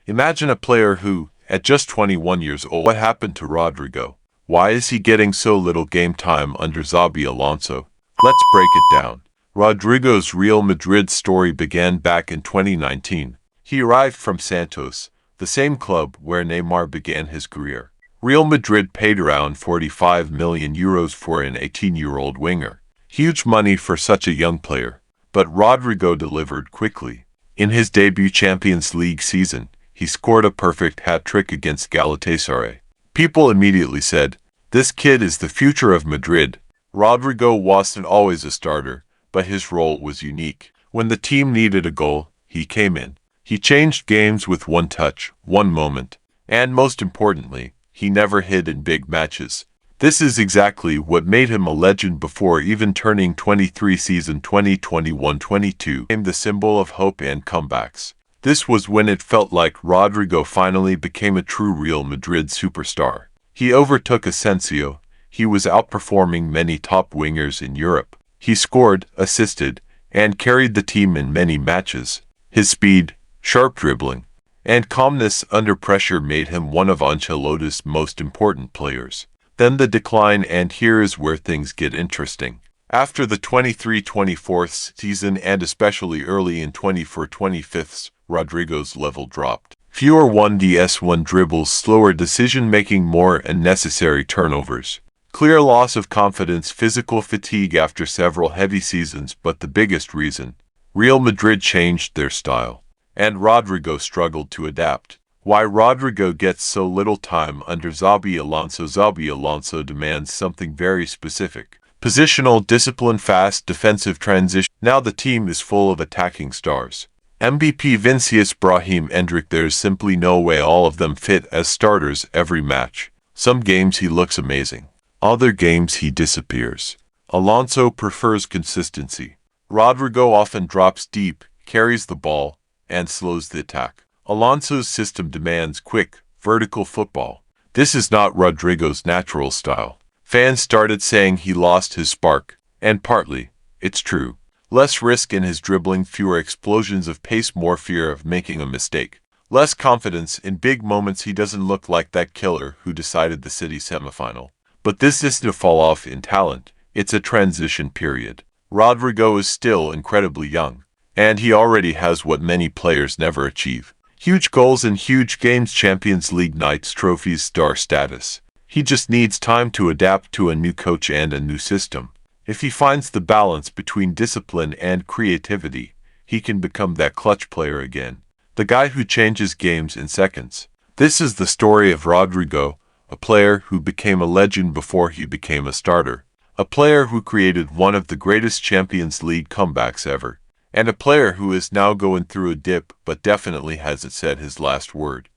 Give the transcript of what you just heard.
Imagine a player who, at just 21 years old, what happened to Rodrygo? Why is he getting so little game time under Xabi Alonso? Let's break it down. Rodrygo's Real Madrid story began back in 2019. He arrived from Santos, the same club where Neymar began his career. Real Madrid paid around €45 million for an 18-year-old winger. Huge money for such a young player. But Rodrygo delivered quickly. In his debut Champions League season, he scored a perfect hat-trick against Galatasaray. People immediately said, "This kid is the future of Madrid." Rodrygo wasn't always a starter, but his role was unique. When the team needed a goal, he came in. He changed games with one touch, one moment. And most importantly, he never hid in big matches. This is exactly what made him a legend before even turning 23. Season 2021-22 became the symbol of hope and comebacks. This was when it felt like Rodrygo finally became a true Real Madrid superstar. He overtook Asensio. He was outperforming many top wingers in Europe. He scored, assisted, and carried the team in many matches. His speed, sharp dribbling, and calmness under pressure made him one of Ancelotti's most important players. Then the decline, and here is where things get interesting. After the 23-24 season and especially early in 24-25, Rodrygo's level dropped. Fewer 1vs1 dribbles, slower decision-making, more unnecessary turnovers. Clear loss of confidence, physical fatigue after several heavy seasons, but the biggest reason, Real Madrid changed their style, and Rodrygo struggled to adapt. Why Rodrygo gets so little time under Xabi Alonso? Xabi Alonso demands something very specific. Positional discipline, fast defensive transition. Now the team is full of attacking stars. MVP Vinicius, Brahim, Endrick. There's simply no way all of them fit as starters every match. Some games he looks amazing. Other games he disappears. Alonso prefers consistency. Rodrygo often drops deep, carries the ball, and slows the attack. Alonso's system demands quick, vertical football. This is not Rodrygo's natural style. Fans started saying he lost his spark, and partly, it's true. Less risk in his dribbling, fewer explosions of pace, more fear of making a mistake. Less confidence in big moments. He doesn't look like that killer who decided the City semifinal. But this isn't a fall-off in talent, it's a transition period. Rodrygo is still incredibly young, and he already has what many players never achieve. Huge goals in huge games, Champions League nights, trophies, star status. He just needs time to adapt to a new coach and a new system. If he finds the balance between discipline and creativity, he can become that clutch player again. The guy who changes games in seconds. This is the story of Rodrygo, a player who became a legend before he became a starter. A player who created one of the greatest Champions League comebacks ever. And a player who is now going through a dip but definitely hasn't said his last word.